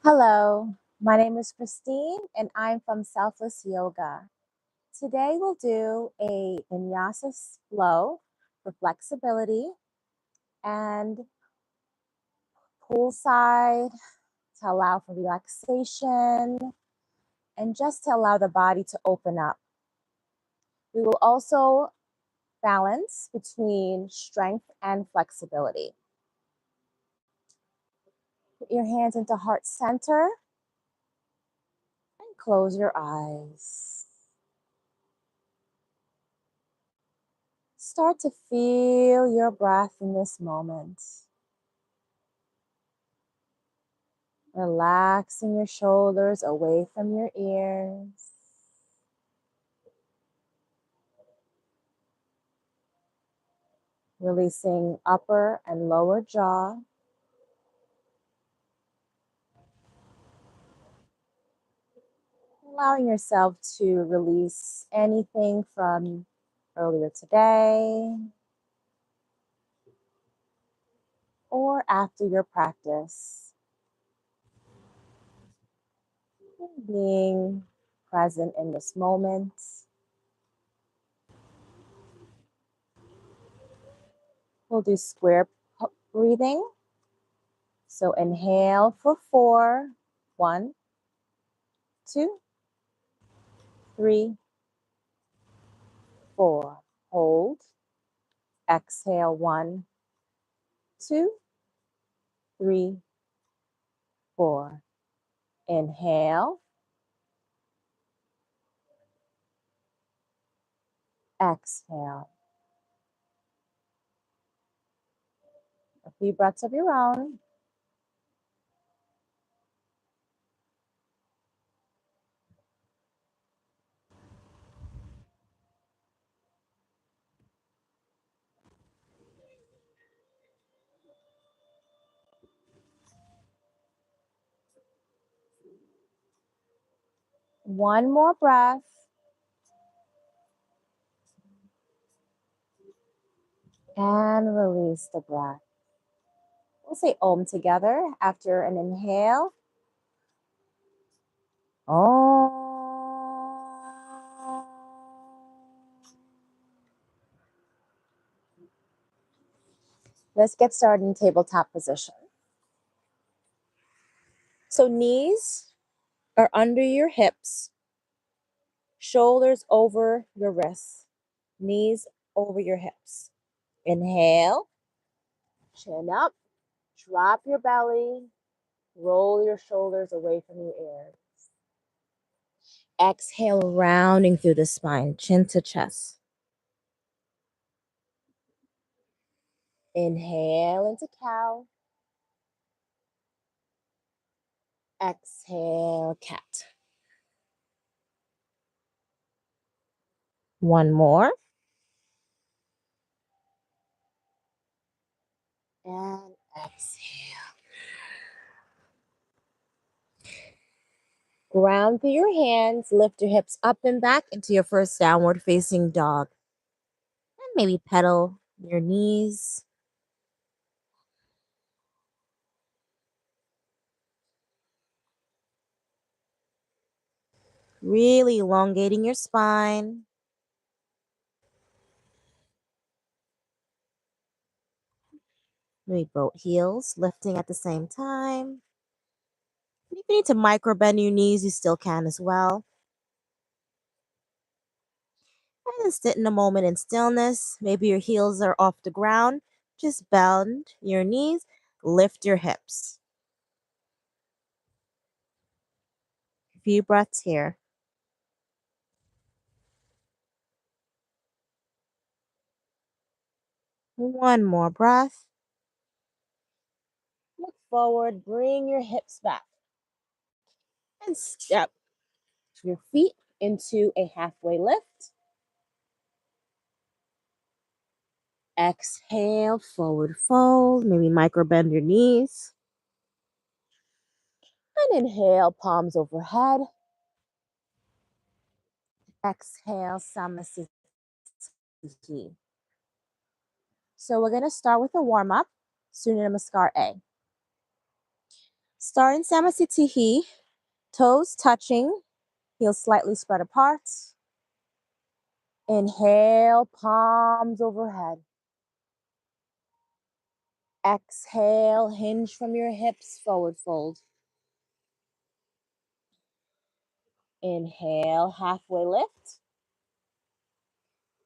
Hello, my name is Christine and I'm from Selfless Yoga. Today we'll do a Vinyasa flow for flexibility and poolside to allow for relaxation and just to allow the body to open up. We will also balance between strength and flexibility. Put your hands into heart center and close your eyes. Start to feel your breath in this moment. Relaxing your shoulders away from your ears. Releasing upper and lower jaw. Allowing yourself to release anything from earlier today or after your practice. Being present in this moment. We'll do square breathing. So inhale for 4. 1, 2, 3, 4. Hold. Exhale. 1, 2, 3, 4. Inhale. Exhale. A few breaths of your own. One more breath. And release the breath. We'll say Om together after an inhale. Om. Let's get started in tabletop position. So knees are under your hips, shoulders over your wrists, knees over your hips. Inhale, chin up, drop your belly, roll your shoulders away from your ears. Exhale, rounding through the spine, chin to chest. Inhale into cow. Exhale, cat. One more. And exhale. Ground through your hands. Lift your hips up and back into your first downward facing dog. And maybe pedal your knees. Really elongating your spine. Maybe boat heels, lifting at the same time. If you need to micro bend your knees, you still can as well. And then sit in a moment in stillness. Maybe your heels are off the ground. Just bend your knees, lift your hips. A few breaths here. One more breath. Look forward, bring your hips back. And step your feet into a halfway lift. Exhale, forward fold. Maybe micro bend your knees. And inhale, palms overhead. Exhale, Samasthiti. So we're going to start with a warm-up, Surya Namaskar A. Start in Samasthiti, toes touching, heels slightly spread apart. Inhale, palms overhead. Exhale, hinge from your hips, forward fold. Inhale, halfway lift.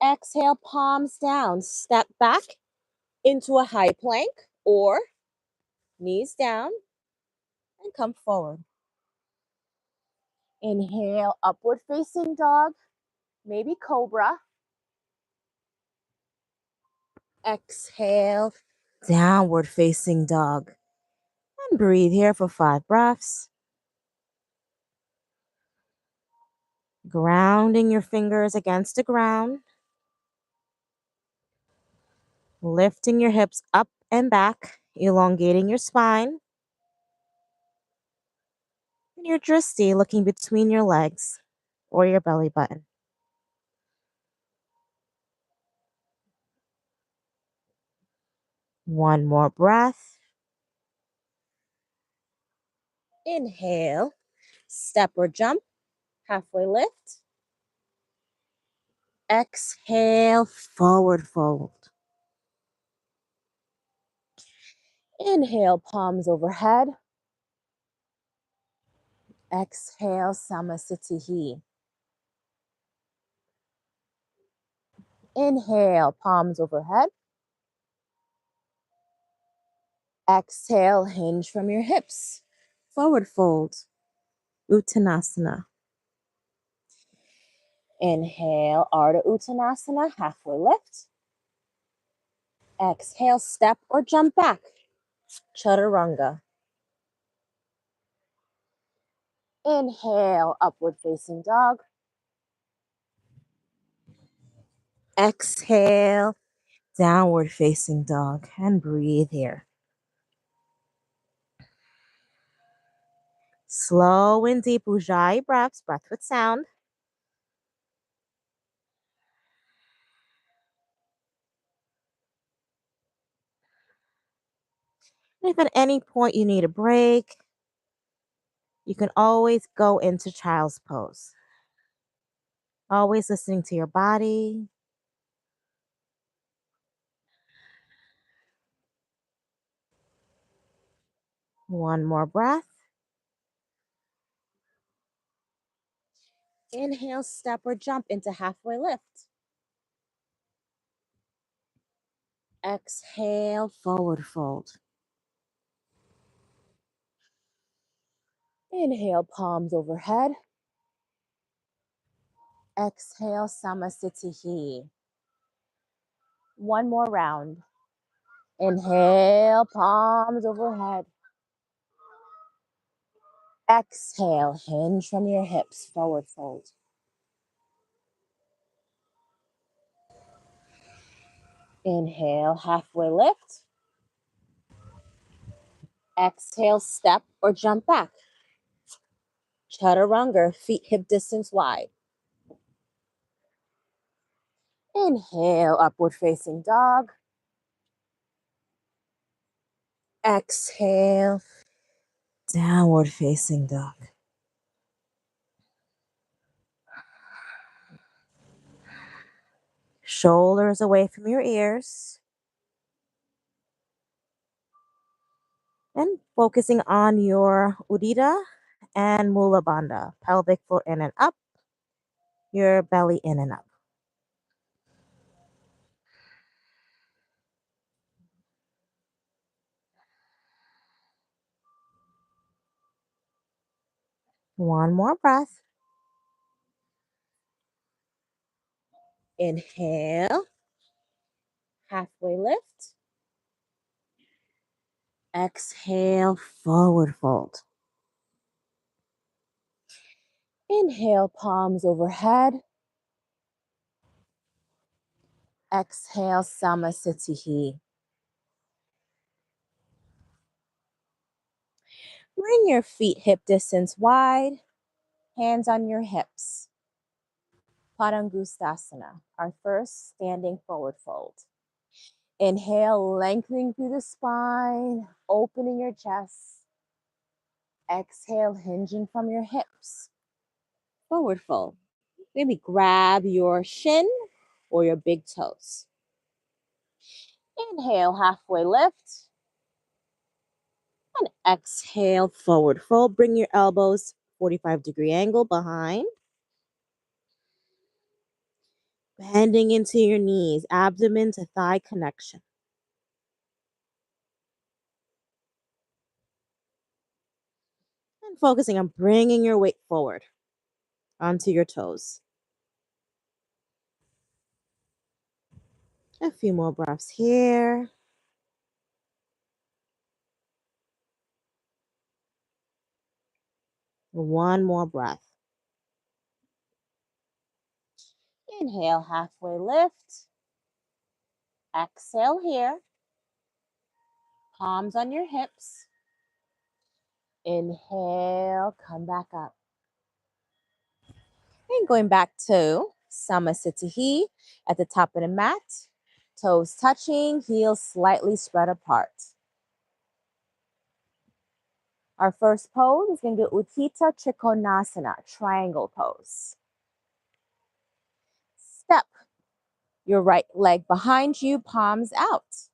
Exhale, palms down. Step back into a high plank or knees down and come forward. Inhale, upward facing dog, maybe cobra. Exhale, downward facing dog. And breathe here for 5 breaths. Grounding your fingers against the ground. Lifting your hips up and back, elongating your spine. And your drishti looking between your legs or your belly button. One more breath. Inhale, step or jump, halfway lift. Exhale, forward fold. Inhale, palms overhead. Exhale, Samasthiti. Inhale, palms overhead. Exhale, hinge from your hips. Forward fold, Uttanasana. Inhale, Ardha Uttanasana, halfway lift. Exhale, step or jump back, Chaturanga. Inhale, upward facing dog. Exhale, downward facing dog. And breathe here. Slow and deep Ujjayi breaths, breath with sound. And if at any point you need a break, you can always go into child's pose. Always listening to your body. One more breath. Inhale, step or jump into halfway lift. Exhale, forward fold. Inhale, palms overhead. Exhale, Samasthiti. One more round. Inhale, palms overhead. Exhale, hinge from your hips, forward fold. Inhale, halfway lift. Exhale, step or jump back. Chaturanga, feet hip distance wide. Inhale, upward facing dog. Exhale, downward facing dog. Shoulders away from your ears. And focusing on your Udita and Mula Bandha, pelvic floor in and up, your belly in and up. One more breath. Inhale, halfway lift. Exhale, forward fold. Inhale, palms overhead. Exhale, Samasthiti. Bring your feet hip distance wide, hands on your hips. Padangustasana, our first standing forward fold. Inhale, lengthening through the spine, opening your chest. Exhale, hinging from your hips. Forward fold. Maybe grab your shin or your big toes. Inhale, halfway lift. And exhale, forward fold. Bring your elbows 45-degree angle behind. Bending into your knees, abdomen to thigh connection. And focusing on bringing your weight forward onto your toes. A few more breaths here. One more breath. Inhale, halfway lift. Exhale here. Palms on your hips. Inhale, come back up. And going back to Samasthiti at the top of the mat. Toes touching, heels slightly spread apart. Our first pose is going to be Utthita Trikonasana, triangle pose. Step your right leg behind you, palms out.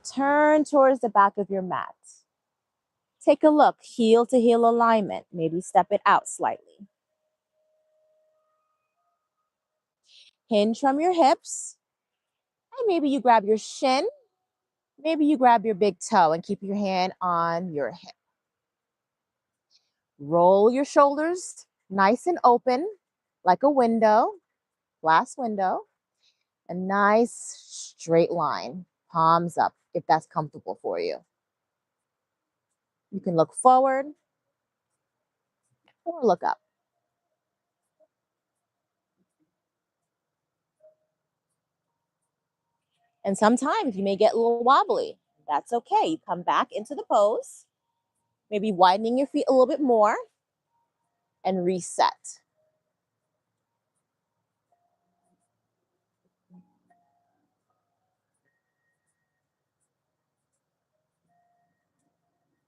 Turn towards the back of your mat. Take a look, heel to heel alignment. Maybe step it out slightly. Hinge from your hips. And maybe you grab your shin. Maybe you grab your big toe and keep your hand on your hip. Roll your shoulders nice and open, like a window, glass window. A nice straight line, palms up, if that's comfortable for you. You can look forward or look up. And sometimes you may get a little wobbly. That's okay. You come back into the pose, maybe widening your feet a little bit more and reset.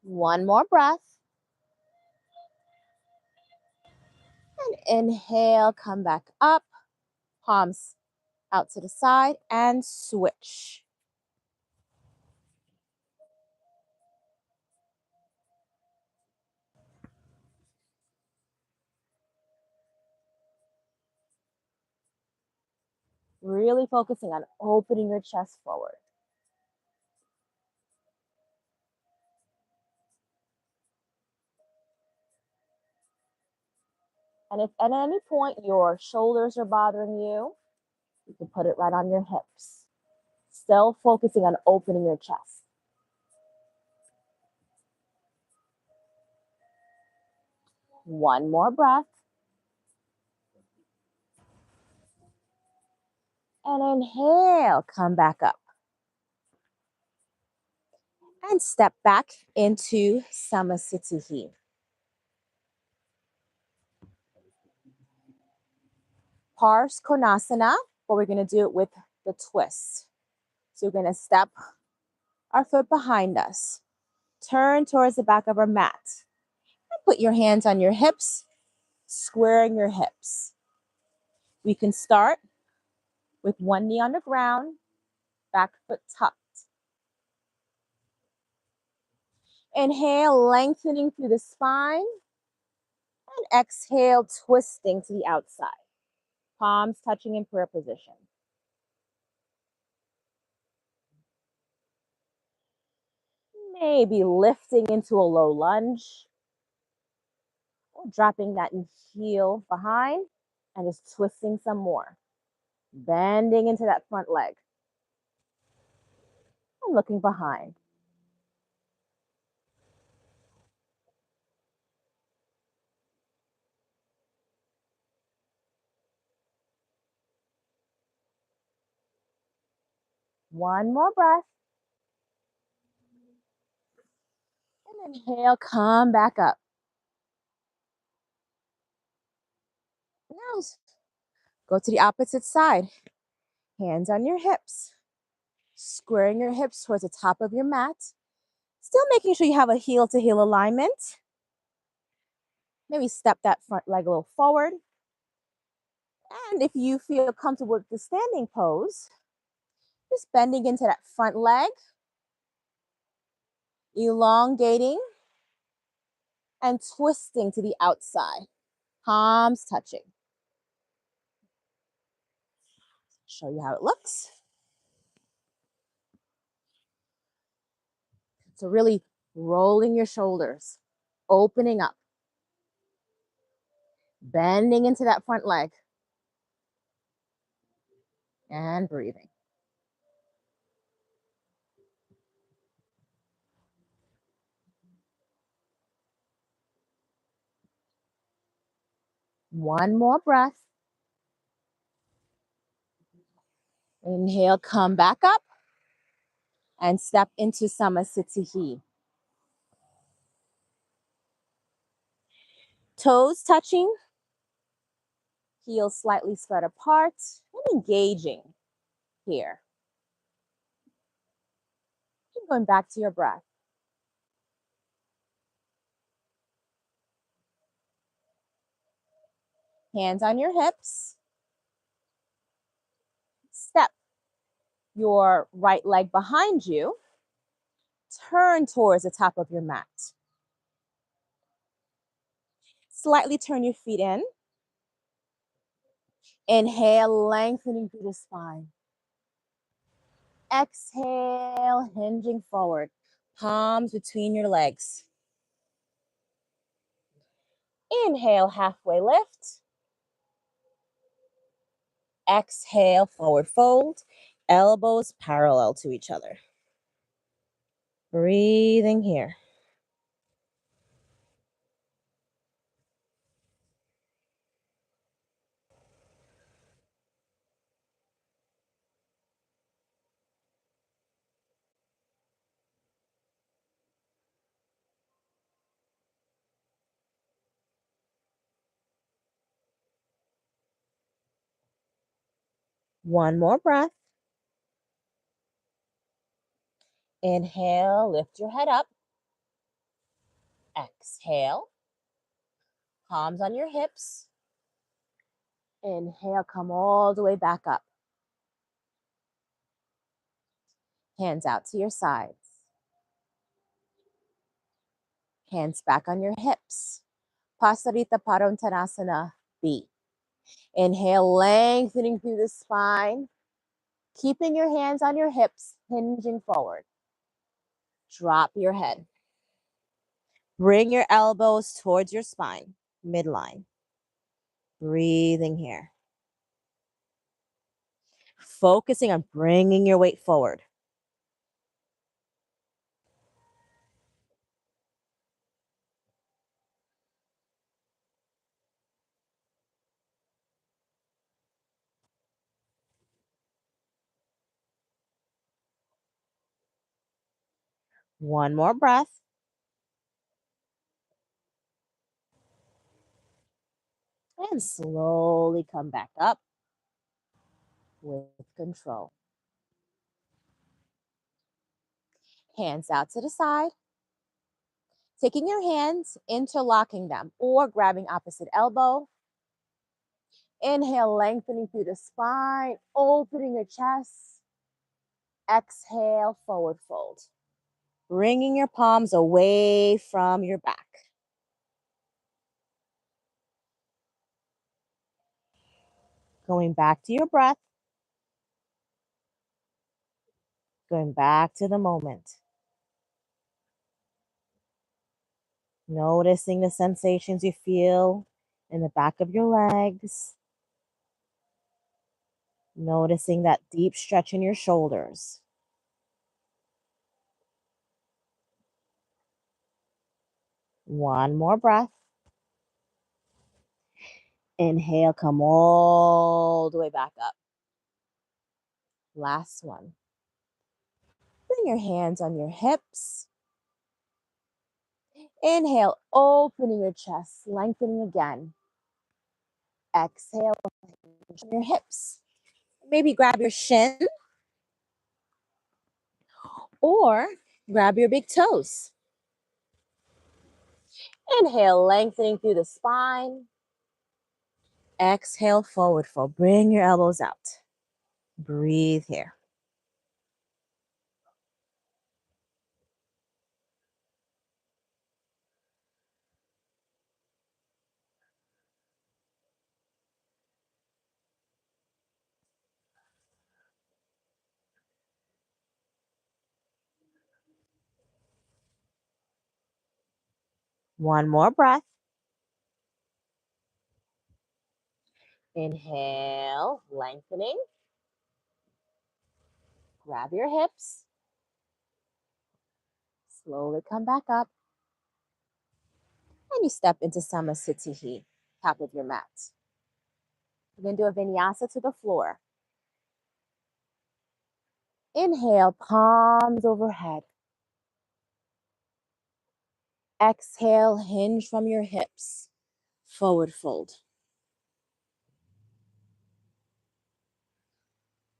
One more breath. And inhale, come back up, palms out to the side and switch. Really focusing on opening your chest forward. And if at any point your shoulders are bothering you, you can put it right on your hips. Still focusing on opening your chest. One more breath. And inhale, come back up. And step back into Samasthiti. Pars Konasana, but we're going to do it with the twist. So we're going to step our foot behind us. Turn towards the back of our mat. And put your hands on your hips, squaring your hips. We can start with one knee on the ground, back foot tucked. Inhale, lengthening through the spine. And exhale, twisting to the outside. Palms touching in prayer position. Maybe lifting into a low lunge. Or dropping that heel behind and just twisting some more. Bending into that front leg. And looking behind. One more breath. And inhale, come back up. Now go to the opposite side. Hands on your hips. Squaring your hips towards the top of your mat. Still making sure you have a heel to heel alignment. Maybe step that front leg a little forward. And if you feel comfortable with the standing pose, just bending into that front leg, elongating, and twisting to the outside. Palms touching. Show you how it looks. So really rolling your shoulders, opening up, bending into that front leg, and breathing. One more breath. Inhale, come back up and step into Samasthiti. Toes touching, heels slightly spread apart, and engaging here. Keep going back to your breath. Hands on your hips. Step your right leg behind you. Turn towards the top of your mat. Slightly turn your feet in. Inhale, lengthening through the spine. Exhale, hinging forward. Palms between your legs. Inhale, halfway lift. Exhale, forward fold. Elbows parallel to each other. Breathing here. One more breath. Inhale, lift your head up. Exhale, palms on your hips. Inhale, come all the way back up. Hands out to your sides. Hands back on your hips. Pasarita Padottanasana B. Inhale, lengthening through the spine. Keeping your hands on your hips, hinging forward. Drop your head. Bring your elbows towards your spine, midline. Breathing here. Focusing on bringing your weight forward. One more breath. And slowly come back up with control. Hands out to the side. Taking your hands, interlocking them, or grabbing opposite elbow. Inhale, lengthening through the spine, opening your chest. Exhale, forward fold. Bringing your palms away from your back. Going back to your breath. Going back to the moment. Noticing the sensations you feel in the back of your legs. Noticing that deep stretch in your shoulders. One more breath. Inhale, come all the way back up. Last one. Bring your hands on your hips. Inhale, opening your chest, lengthening again. Exhale, your hips. Maybe grab your shin or Grab your big toes. Inhale, lengthening through the spine. Exhale, forward fold. Bring your elbows out. Breathe here. One more breath. Inhale, lengthening. Grab your hips. Slowly come back up. And you step into Samasthiti, top of your mat. You're going to do a vinyasa to the floor. Inhale, palms overhead. Exhale, hinge from your hips. Forward fold.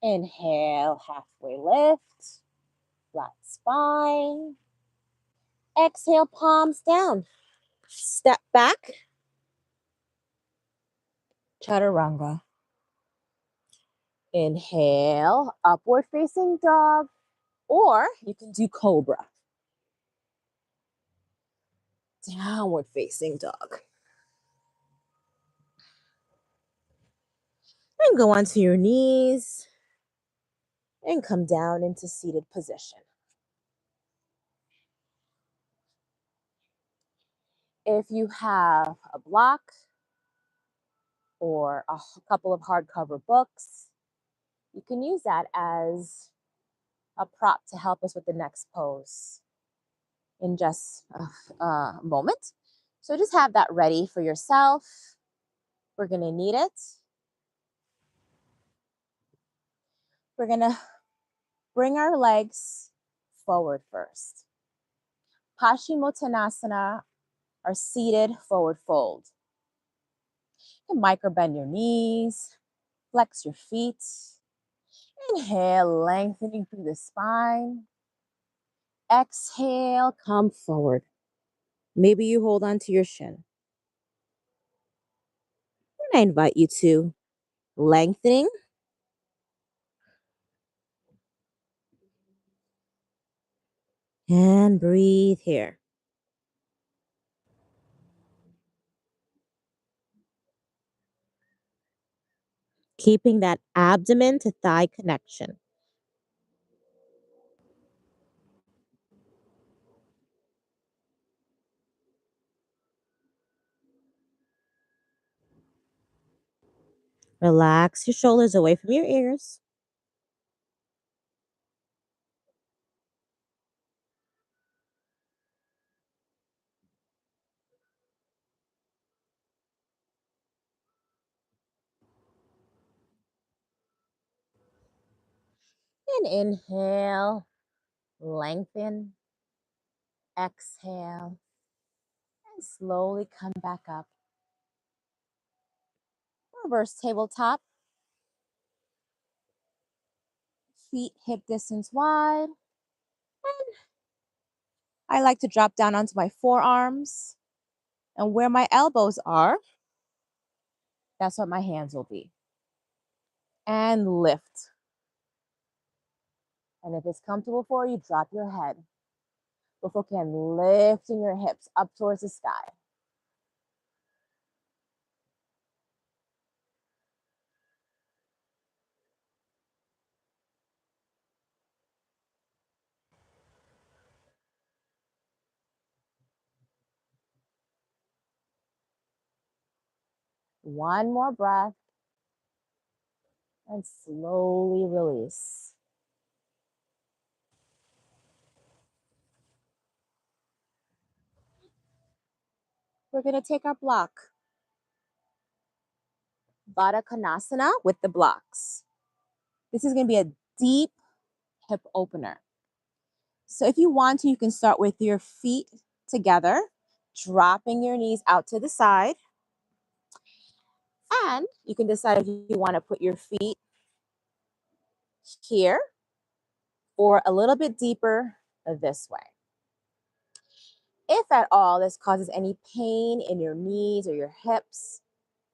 Inhale, halfway lift. Flat spine. Exhale, palms down. Step back. Chaturanga. Inhale, upward facing dog. Or you can do cobra. Downward facing dog. And go onto your knees and come down into seated position. If you have a block or a couple of hardcover books, you can use that as a prop to help us with the next pose in just a moment. So just have that ready for yourself. We're going to need it. We're going to bring our legs forward first. Paschimottanasana, or seated forward fold. You can micro bend your knees, flex your feet. Inhale, lengthening through the spine. Exhale, come forward. Maybe you hold on to your shin. And I invite you to lengthening and breathe here. Keeping that abdomen to thigh connection. Relax your shoulders away from your ears. And inhale, lengthen. Exhale, and slowly come back up. Reverse tabletop. Feet hip distance wide. And I like to drop down onto my forearms. And where my elbows are, that's what my hands will be. And lift. And if it's comfortable for you, drop your head. Before you can, lifting your hips up towards the sky. One more breath. And slowly release. We're going to take our block. Baddha Konasana with the blocks. This is going to be a deep hip opener. So if you want to, you can start with your feet together, dropping your knees out to the side. And you can decide if you want to put your feet here or a little bit deeper this way. If at all this causes any pain in your knees or your hips,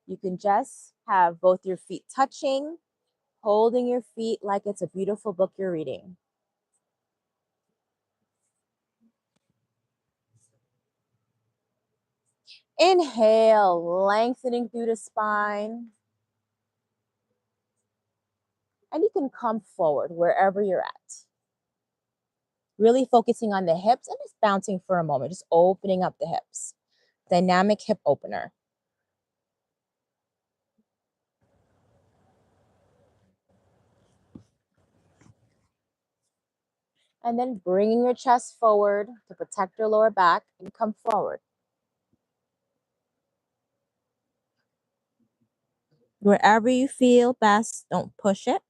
you can just have both your feet touching, holding your feet like it's a beautiful book you're reading. Inhale, lengthening through the spine. And you can come forward wherever you're at. Really focusing on the hips and just bouncing for a moment, just opening up the hips. Dynamic hip opener. And then bringing your chest forward to protect your lower back and come forward. Wherever you feel best, don't push it.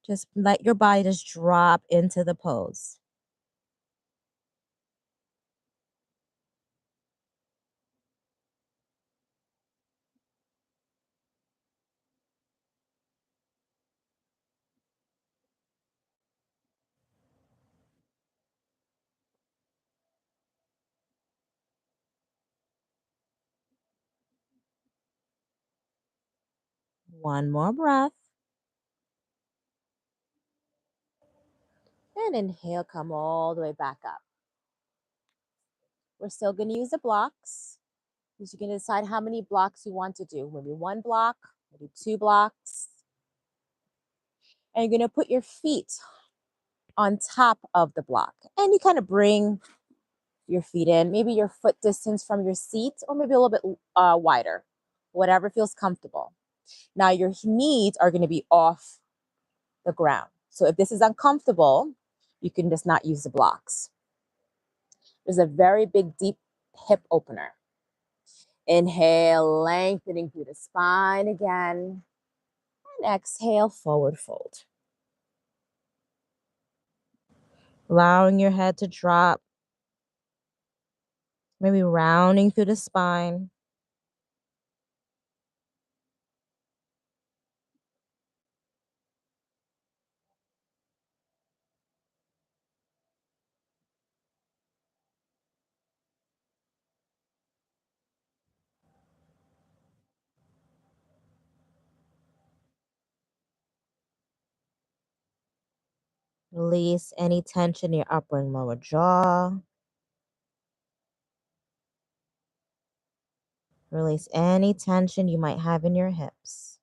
Just let your body just drop into the pose. One more breath. And inhale, come all the way back up. We're still going to use the blocks. So you can decide how many blocks you want to do. Maybe one block, maybe 2 blocks. And you're going to put your feet on top of the block. And you kind of bring your feet in, maybe your foot distance from your seat, or maybe a little bit wider, whatever feels comfortable. Now your knees are going to be off the ground. So if this is uncomfortable, you can just not use the blocks. There's a very big, deep hip opener. Inhale, lengthening through the spine again. And exhale, forward fold. Allowing your head to drop. Maybe rounding through the spine. Release any tension in your upper and lower jaw. Release any tension you might have in your hips.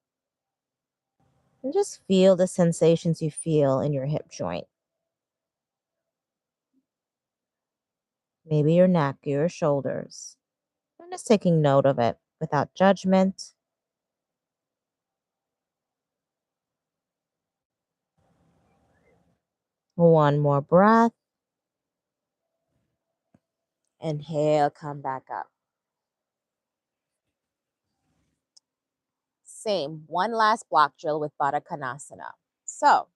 And just feel the sensations you feel in your hip joint. Maybe your neck, your shoulders. I'm just taking note of it without judgment. One more breath. Inhale, come back up. Same, one last block drill with Baddha Konasana. So,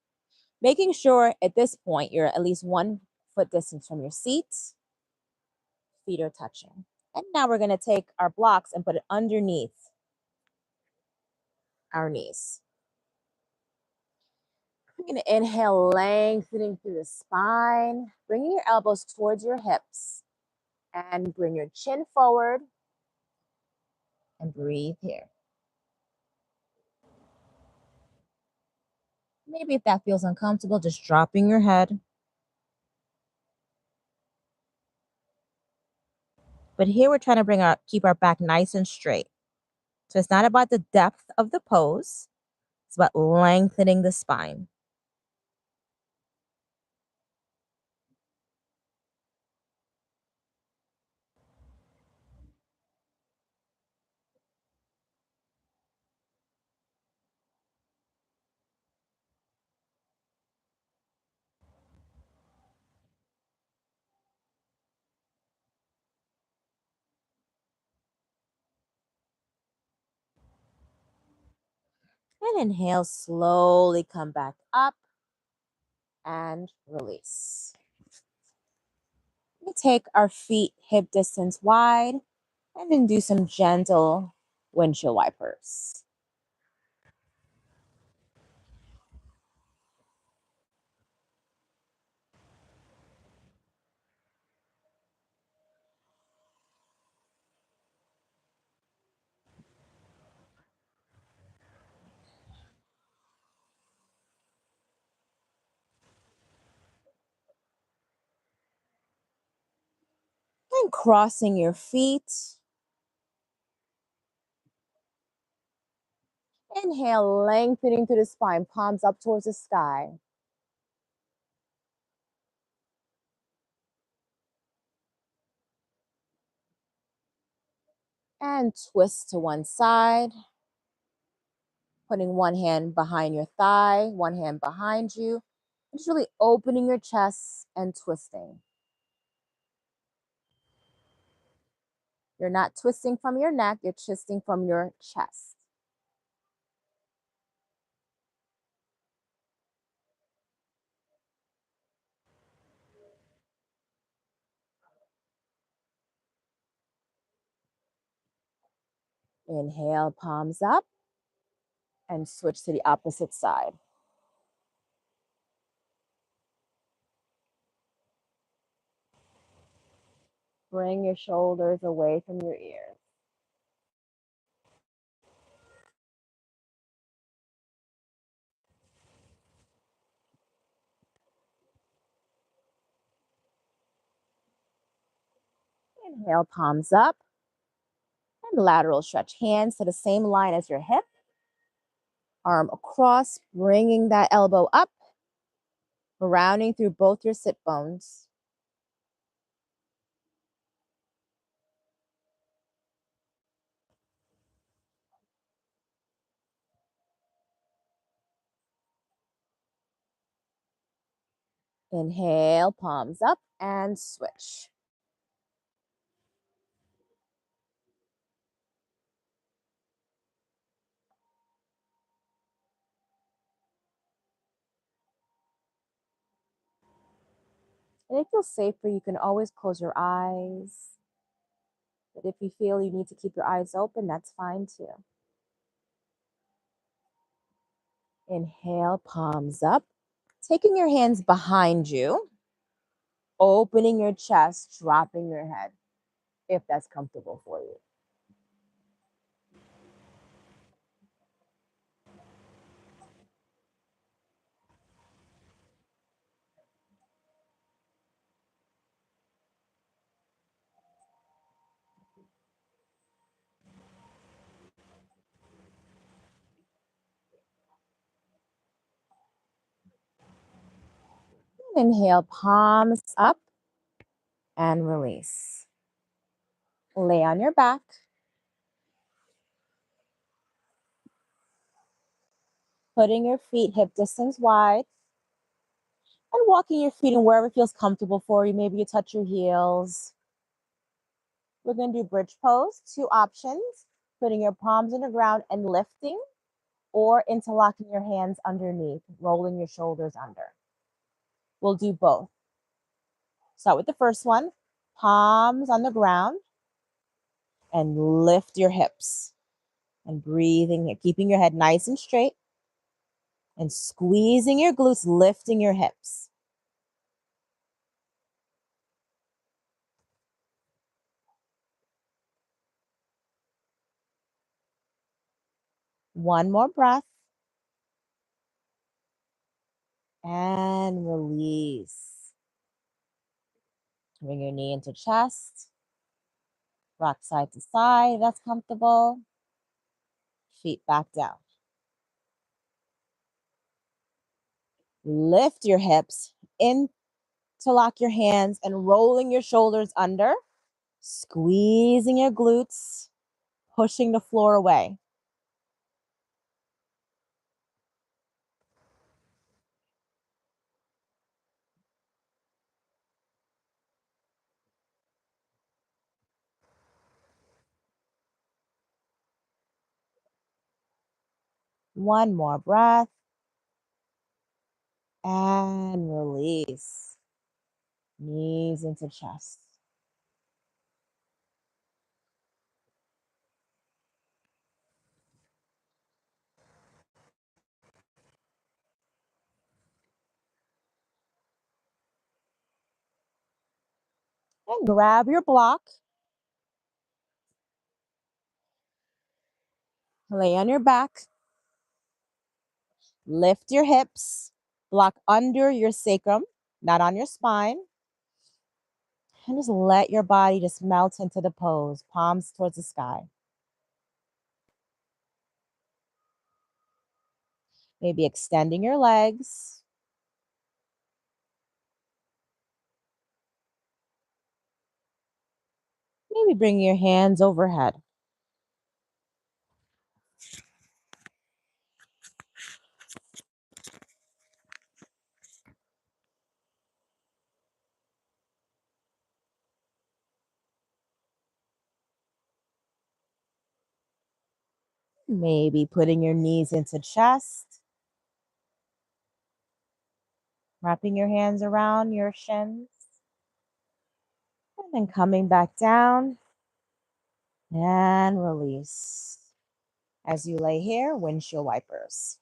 making sure at this point you're at least 1 foot distance from your seat, feet are touching. And now we're going to take our blocks and put it underneath our knees. We're going to inhale, lengthening through the spine, bringing your elbows towards your hips, and bring your chin forward and breathe here. Maybe if that feels uncomfortable, just dropping your head. But here we're trying to keep our back nice and straight. So it's not about the depth of the pose. It's about lengthening the spine. And inhale, slowly come back up and release. We take our feet hip distance wide and then do some gentle windshield wipers. Crossing your feet. Inhale, lengthening through the spine, palms up towards the sky. And twist to one side, putting one hand behind your thigh, one hand behind you. Just really opening your chest and twisting. You're not twisting from your neck, you're twisting from your chest. Inhale, palms up, and switch to the opposite side. Bring your shoulders away from your ears. Inhale, palms up, and lateral stretch. Hands to the same line as your hip. Arm across, bringing that elbow up, rounding through both your sit bones. Inhale, palms up, and switch. And if it feels safer, you can always close your eyes. But if you feel you need to keep your eyes open, that's fine too. Inhale, palms up. Taking your hands behind you, opening your chest, dropping your head, if that's comfortable for you. Inhale, palms up, and release. Lay on your back. Putting your feet hip distance wide and walking your feet in wherever feels comfortable for you. Maybe you touch your heels. We're going to do bridge pose. Two options: putting your palms on the ground and lifting, or interlocking your hands underneath, rolling your shoulders under. We'll do both. Start with the first one. Palms on the ground and lift your hips. And breathing, keeping your head nice and straight. And squeezing your glutes, lifting your hips. One more breath. And release. Bring your knee into chest. Rock side to side if that's comfortable. Feet back down. Lift your hips, interlock your hands, and rolling your shoulders under. Squeezing your glutes, pushing the floor away. One more breath. And release. Knees into chest. And grab your block. Lay on your back. Lift your hips. Block under your sacrum, not on your spine. And just let your body just melt into the pose, palms towards the sky. Maybe extending your legs. Maybe bring your hands overhead. Maybe putting your knees into chest, wrapping your hands around your shins, and then coming back down and release. As you lay here, windshield wipers.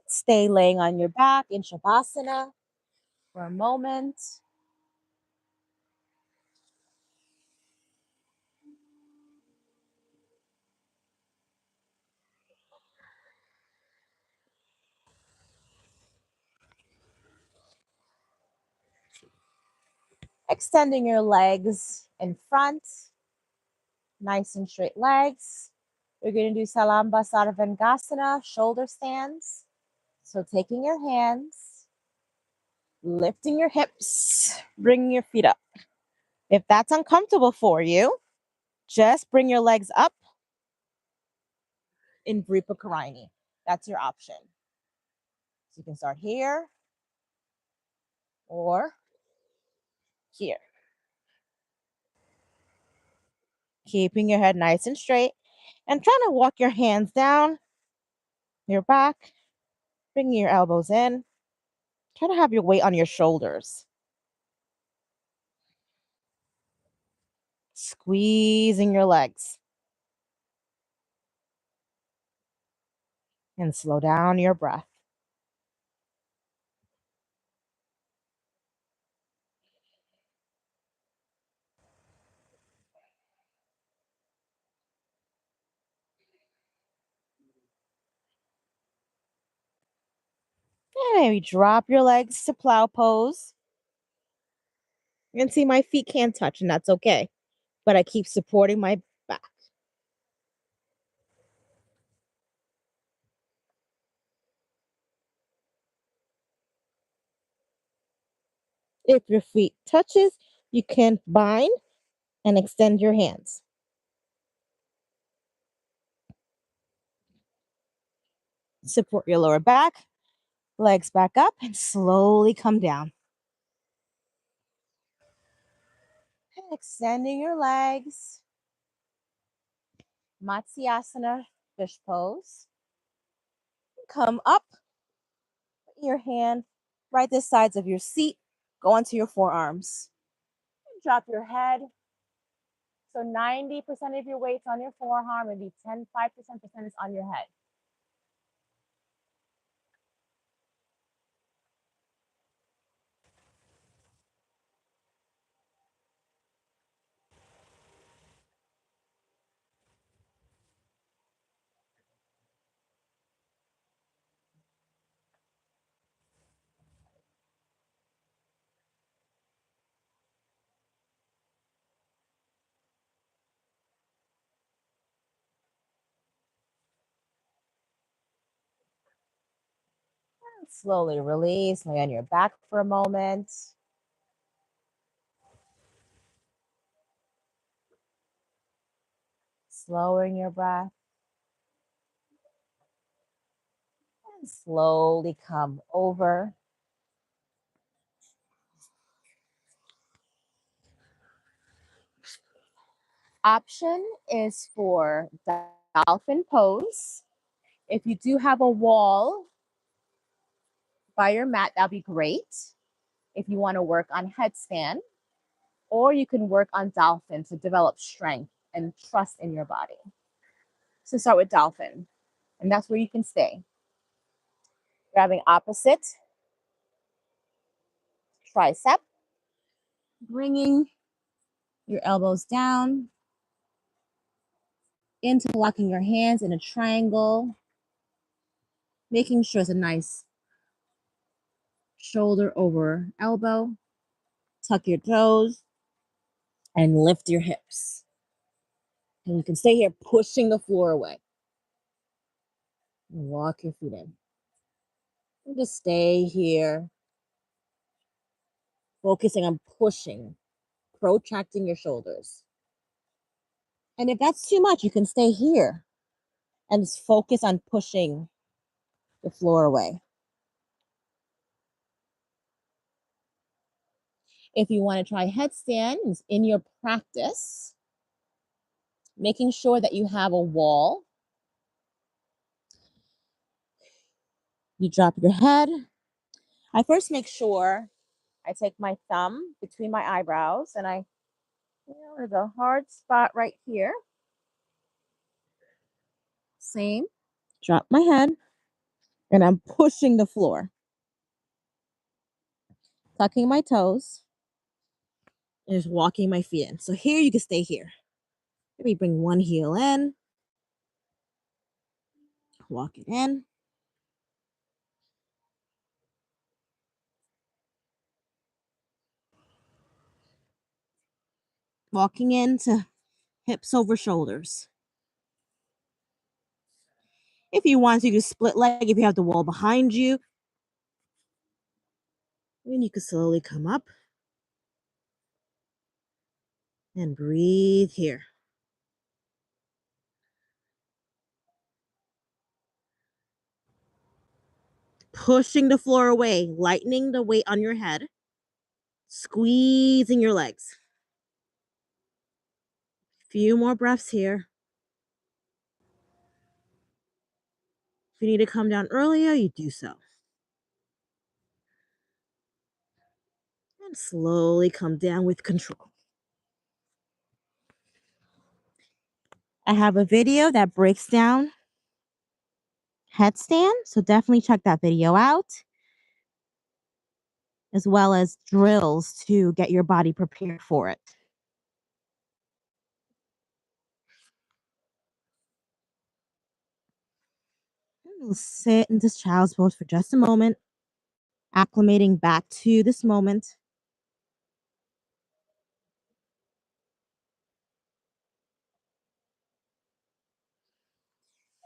Stay laying on your back in Shavasana for a moment. Extending your legs in front, nice and straight legs. We're going to do Salamba Sarvangasana, shoulder stands. So taking your hands, lifting your hips, bringing your feet up. If that's uncomfortable for you, just bring your legs up in Vripakarini. That's your option. So you can start here or here. Keeping your head nice and straight and trying to walk your hands down your back, bringing your elbows in. Try to have your weight on your shoulders. Squeezing your legs. And slow down your breath. And maybe drop your legs to plow pose. You can see my feet can't touch, and that's okay. But I keep supporting my back. If your feet touches, you can bind and extend your hands. Support your lower back, legs back up, and slowly come down. And extending your legs. Matsyasana, fish pose. Come up, put your hand right the sides of your seat. Go onto your forearms. Drop your head. So 90% of your weight's on your forearm, maybe 5% is on your head. And slowly release, lay on your back for a moment. Slowing your breath. And slowly come over. Option is for dolphin pose. If you do have a wall by your mat, that'd be great. If you want to work on headstand, or you can work on dolphin to develop strength and trust in your body. So start with dolphin, and that's where you can stay. Grabbing opposite, tricep, bringing your elbows down, interlocking your hands in a triangle, making sure it's a nice shoulder over elbow. Tuck your toes and lift your hips. And you can stay here pushing the floor away. Walk your feet in. And just stay here, focusing on pushing, protracting your shoulders. And if that's too much, you can stay here and just focus on pushing the floor away. If you want to try headstands in your practice, making sure that you have a wall. You drop your head. I first make sure I take my thumb between my eyebrows and there's a hard spot right here. Same. Drop my head and I'm pushing the floor. Tucking my toes and just walking my feet in. So here you can stay here. Maybe bring one heel in. Walk it in. Walking into hips over shoulders. If you want to, you can split leg if you have the wall behind you. And you can slowly come up and breathe here. Pushing the floor away, lightening the weight on your head, squeezing your legs. Few more breaths here. If you need to come down earlier, you do so. And slowly come down with control. I have a video that breaks down headstand, so definitely check that video out, as well as drills to get your body prepared for it. We'll sit in this child's pose for just a moment, acclimating back to this moment.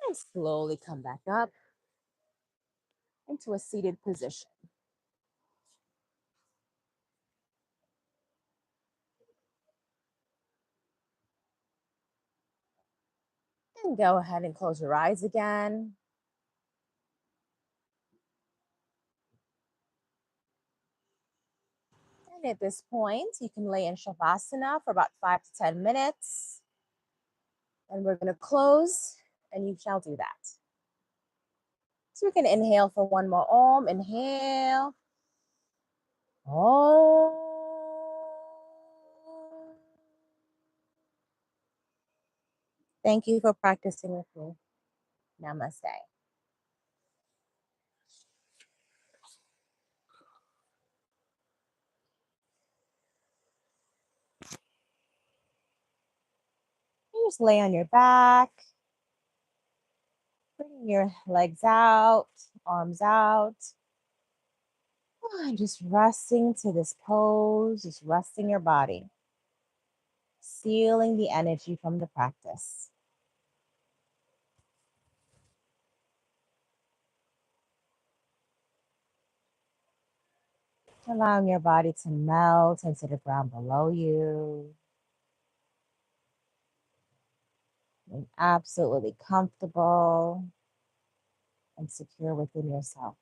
And slowly come back up into a seated position. And go ahead and close your eyes again. And at this point, you can lay in Shavasana for about 5 to 10 minutes. And we're going to close, and you shall do that. So we can inhale for one more Om. Inhale. Om. Thank you for practicing with me. Namaste. You just lay on your back, bring your legs out, arms out. And just resting to this pose, just resting your body, sealing the energy from the practice. Allowing your body to melt into the ground below you. Being absolutely comfortable and secure within yourself.